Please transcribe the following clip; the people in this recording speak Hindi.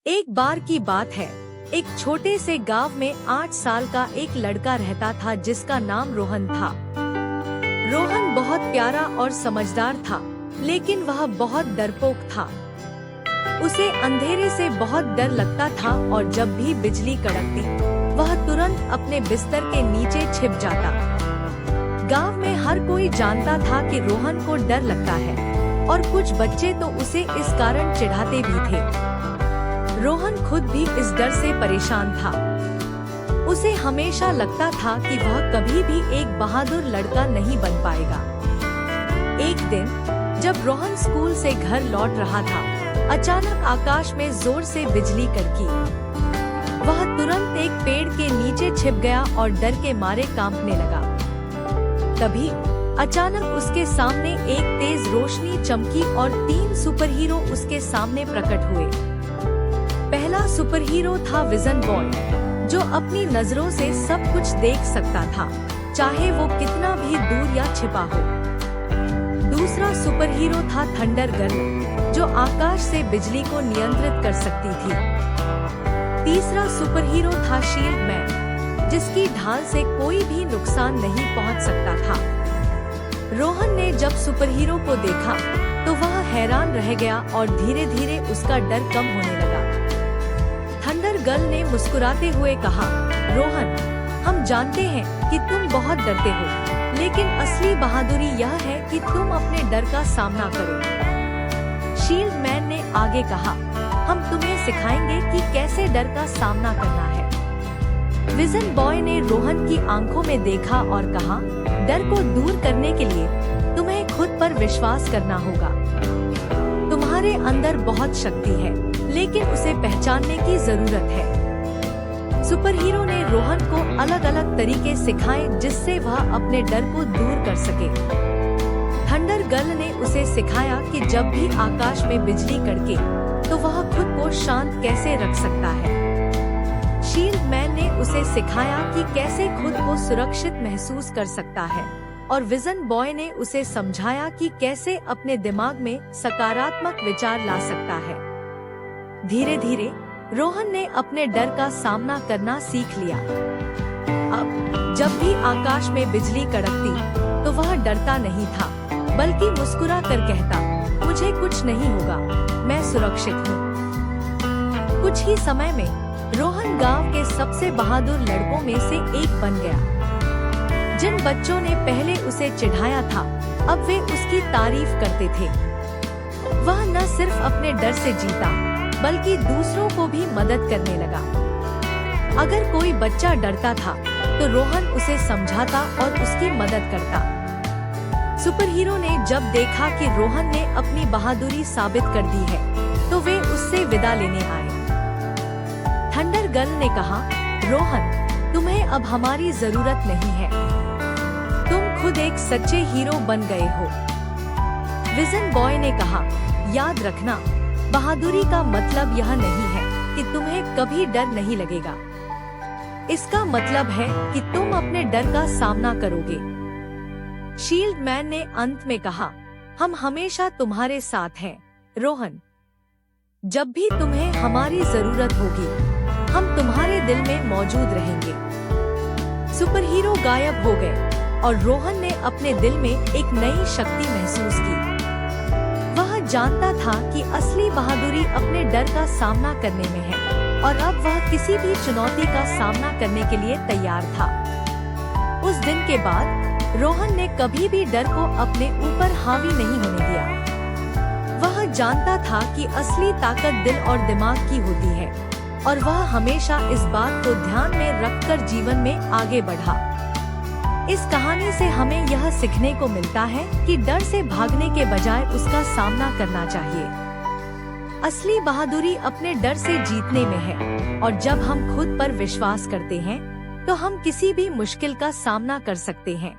एक बार की बात है, एक छोटे से गांव में 8 साल का एक लड़का रहता था जिसका नाम रोहन था। रोहन बहुत प्यारा और समझदार था, लेकिन वह बहुत डरपोक था। उसे अंधेरे से बहुत डर लगता था और जब भी बिजली कड़कती, वह तुरंत अपने बिस्तर के नीचे छिप जाता। गांव में हर कोई जानता था कि रोहन को डर लगता है और कुछ बच्चे तो उसे इस कारण चिढ़ाते भी थे। रोहन खुद भी इस डर से परेशान था। उसे हमेशा लगता था कि वह कभी भी एक बहादुर लड़का नहीं बन पाएगा। एक दिन जब रोहन स्कूल से घर लौट रहा था, अचानक आकाश में जोर से बिजली कड़की। वह तुरंत एक पेड़ के नीचे छिप गया और डर के मारे कांपने लगा। तभी अचानक उसके सामने एक तेज रोशनी चमकी और 3 सुपर हीरो उसके सामने प्रकट हुए। पहला सुपर हीरो था विजन बॉय, जो अपनी नजरों से सब कुछ देख सकता था, चाहे वो कितना भी दूर या छिपा हो। दूसरा सुपर हीरो था थंडर गर्ल, जो आकाश से बिजली को नियंत्रित कर सकती थी। तीसरा सुपर हीरो था शील्ड मैन, जिसकी ढाल से कोई भी नुकसान नहीं पहुंच सकता था। रोहन ने जब सुपर हीरो को देखा तो वह हैरान रह गया और धीरे धीरे उसका डर कम होने लगा। थंडर गर्ल ने मुस्कुराते हुए कहा, रोहन, हम जानते हैं कि तुम बहुत डरते हो, लेकिन असली बहादुरी यह है कि तुम अपने डर का सामना करो। शील्ड मैन ने आगे कहा, हम तुम्हें सिखाएंगे कि कैसे डर का सामना करना है। विजन बॉय ने रोहन की आंखों में देखा और कहा, डर को दूर करने के लिए तुम्हें खुद पर विश्वास करना होगा। तुम्हारे अंदर बहुत शक्ति है, लेकिन उसे पहचानने की जरूरत है। सुपर हीरो ने रोहन को अलग अलग तरीके सिखाए जिससे वह अपने डर को दूर कर सके। थंडर गर्ल ने उसे सिखाया कि जब भी आकाश में बिजली कड़के तो वह खुद को शांत कैसे रख सकता है। शील्ड मैन ने उसे सिखाया कि कैसे खुद को सुरक्षित महसूस कर सकता है और विजन बॉय ने उसे समझाया कि कैसे अपने दिमाग में सकारात्मक विचार ला सकता है। धीरे धीरे रोहन ने अपने डर का सामना करना सीख लिया। अब जब भी आकाश में बिजली कड़कती तो वह डरता नहीं था, बल्कि मुस्कुरा कर कहता, मुझे कुछ नहीं होगा, मैं सुरक्षित हूँ। कुछ ही समय में रोहन गांव के सबसे बहादुर लड़कों में से एक बन गया। जिन बच्चों ने पहले उसे चिढ़ाया था, अब वे उसकी तारीफ करते थे। वह न सिर्फ अपने डर से जीता, बल्कि दूसरों को भी मदद करने लगा। अगर कोई बच्चा डरता था तो रोहन उसे समझाता और उसकी मदद करता। सुपर हीरो ने जब देखा कि रोहन ने अपनी बहादुरी साबित कर दी है, तो वे उससे विदा लेने आए। थंडर गर्ल ने कहा, रोहन, तुम्हें अब हमारी जरूरत नहीं है, तुम खुद एक सच्चे हीरो बन गए हो। विजन बॉय ने कहा, याद रखना, बहादुरी का मतलब यह नहीं है कि तुम्हें कभी डर नहीं लगेगा। इसका मतलब है कि तुम अपने डर का सामना करोगे। शील्ड मैन ने अंत में कहा, हम हमेशा तुम्हारे साथ हैं, रोहन। जब भी तुम्हें हमारी जरूरत होगी, हम तुम्हारे दिल में मौजूद रहेंगे। सुपर हीरो गायब हो गए और रोहन ने अपने दिल में एक नई शक्ति महसूस की। वह जानता था कि असली बहादुरी अपने डर का सामना करने में है और अब वह किसी भी चुनौती का सामना करने के लिए तैयार था। उस दिन के बाद रोहन ने कभी भी डर को अपने ऊपर हावी नहीं होने दिया। वह जानता था कि असली ताकत दिल और दिमाग की होती है और वह हमेशा इस बात को ध्यान में रखकर जीवन में आगे बढ़ा। इस कहानी से हमें यह सीखने को मिलता है कि डर से भागने के बजाय उसका सामना करना चाहिए। असली बहादुरी अपने डर से जीतने में है और जब हम खुद पर विश्वास करते हैं, तो हम किसी भी मुश्किल का सामना कर सकते हैं।